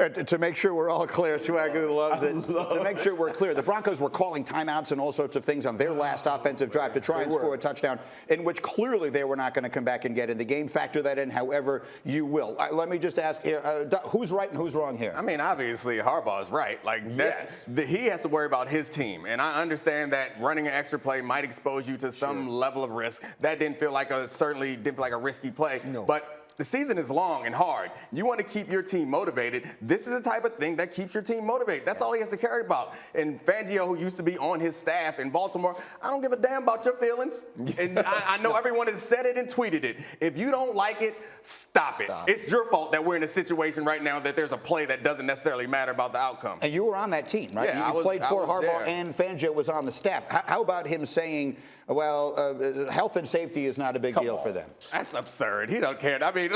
To make sure we're all clear, Swagoo loves it. To make sure we're clear, the Broncos were calling timeouts and all sorts of things on their last offensive drive to try and score a touchdown, in which clearly they were not going to come back and get in the game. Factor that in however you will. Let me just ask here, who's right and who's wrong here? I mean, obviously, Harbaugh's right. Like, he has to worry about his team. And I understand that running an extra play might expose you to some level of risk. That certainly didn't feel like a risky play. No. But the season is long and hard. You want to keep your team motivated. This is the type of thing that keeps your team motivated. That's all he has to care about. And Fangio, who used to be on his staff in Baltimore, I don't give a damn about your feelings. And I know everyone has said it and tweeted it. If you don't like it, stop it. It's your fault that we're in a situation right now that there's a play that doesn't necessarily matter about the outcome. And you were on that team, right? Yeah, you played for Harbaugh there. and Fangio was on the staff. How about him saying, well, health and safety is not a big deal for them? That's absurd. He don't care. I mean,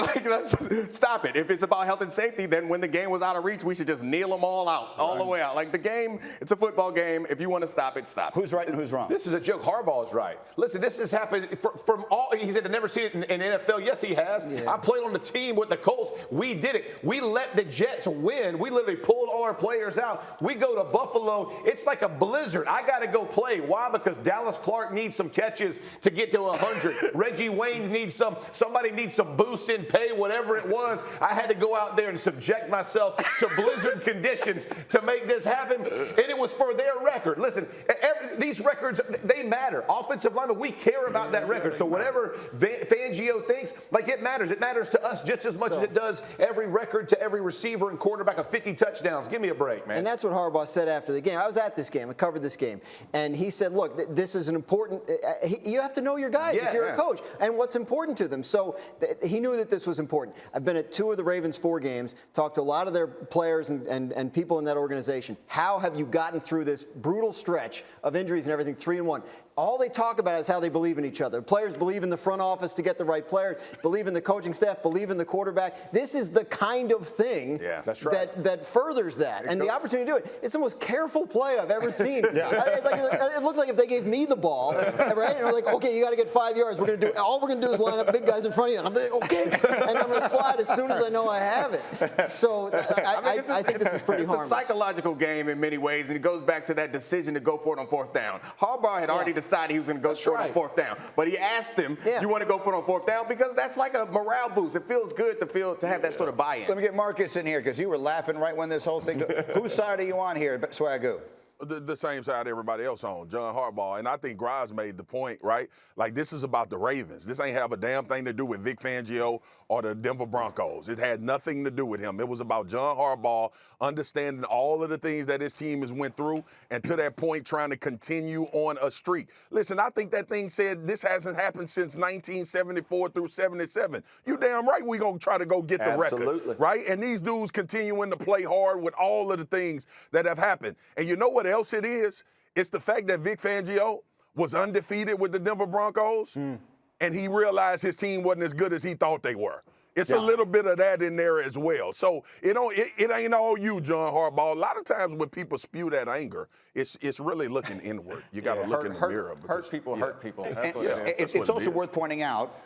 stop it. If it's about health and safety, then when the game was out of reach, we should just kneel them all out, all the way out. Like, the game, it's a football game. If you want to stop it, stop it. Who's right and who's wrong? This is a joke. Harbaugh is right. Listen, this has happened from all. He said, I've never seen it in NFL. Yes, he has. Yeah. I played on the team with the Colts. We did it. We let the Jets win. We literally pulled all our players out. We go to Buffalo. It's like a blizzard. I got to go play. Why? Because Dallas Clark needs some catches to get to 100. Reggie Wayne needs somebody needs some boost in pay, whatever it was. I had to go out there and subject myself to blizzard conditions to make this happen, and it was for their record. Listen, these records, they matter. Offensive linemen, we care about that record. So whatever Fangio thinks, like, it matters. It matters to us just as much as it does every record to every receiver and quarterback of 50 touchdowns. Give me a break, man. And that's what Harbaugh said after the game. I was at this game. I covered this game. And he said, look, this is an important you have to know your guys if you're a coach and what's important to them. So he knew that this was important. I've been at 2 of the Ravens' 4 games, talked to a lot of their players and people in that organization. How have you gotten through this brutal stretch of injuries and everything, 3-1? All they talk about is how they believe in each other. Players believe in the front office to get the right players, believe in the coaching staff, believe in the quarterback. This is the kind of thing that furthers that. And the opportunity to do it, it's the most careful play I've ever seen. It looks like if they gave me the ball, right? And I'm like, okay, you got to get 5 yards. All we're going to do is line up big guys in front of you. And I'm like, okay. And I'm going to slide as soon as I know I have it. So I think this is pretty harmless. It's a psychological game in many ways, and it goes back to that decision to go for it on 4th down. Harbaugh had already decided he was going to go short on 4th down. But he asked them, you want to go for it on 4th down? Because that's like a morale boost. It feels good to have that sort of buy-in. Let me get Marcus in here, because you were laughing right when this whole thing. Whose side are you on here, Swagoo? The same side everybody else on, John Harbaugh. And I think Grimes made the point, right? Like, this is about the Ravens. This ain't have a damn thing to do with Vic Fangio or the Denver Broncos. It had nothing to do with him. It was about John Harbaugh understanding all of the things that his team has went through, and to that point trying to continue on a streak. Listen, I think that thing said this hasn't happened since 1974 through 77. You damn right we going to try to go get the record, right? And these dudes continuing to play hard with all of the things that have happened. And you know what else it is? It's the fact that Vic Fangio was undefeated with the Denver Broncos, and he realized his team wasn't as good as he thought they were. It's a little bit of that in there as well. So it ain't all you, John Harbaugh. A lot of times when people spew that anger, it's really looking inward. You got to look in the mirror. Hurt people. It's also worth pointing out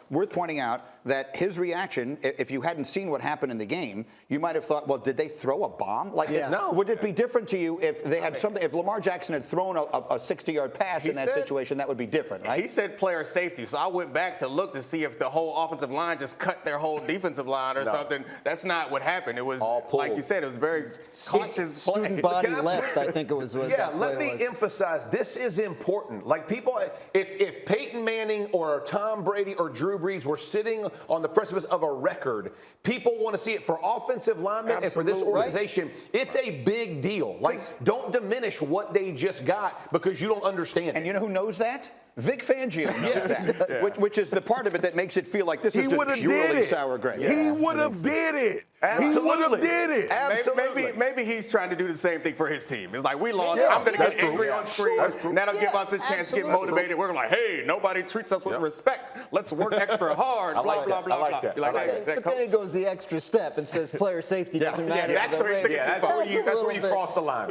that his reaction, if you hadn't seen what happened in the game, you might have thought, well, did they throw a bomb? No. Would it be different to you if they had something? If Lamar Jackson had thrown a 60-yard pass in that situation, that would be different, right? He said player safety, so I went back to look to see if the whole offensive line just cut their whole defensive line or something. That's not what happened. It was, like you said, it was very cautious play. Student body left, I think it was. Let me emphasize, this is important. Like, people, if Peyton Manning or Tom Brady or Drew Brees were sitting on the precipice of a record, people want to see it for offensive linemen and for this organization. It's a big deal. Like, don't diminish what they just got because you don't understand it. And you know who knows that? Vic Fangio knows that, which is the part of it that makes it feel like this is just purely sour grapes. He would have did it. He would have did it. Absolutely. Maybe he's trying to do the same thing for his team. It's like, we lost. I'm going to get angry on screen. And that'll give us a chance to get motivated. We're like, hey, nobody treats us with respect. Let's work extra hard. Blah, blah, blah, blah. But then it goes the extra step and says player safety doesn't matter. That's where you cross the line.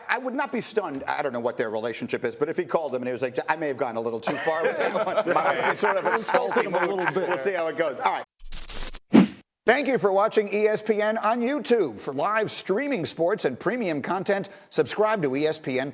I would not be stunned. I don't know what their relationship is, but if he called him and he was like, I may have gone a little too far with him. Sort of insulting him a little bit. We'll see how it goes. All right. Thank you for watching ESPN on YouTube. For live streaming sports and premium content, subscribe to ESPN+.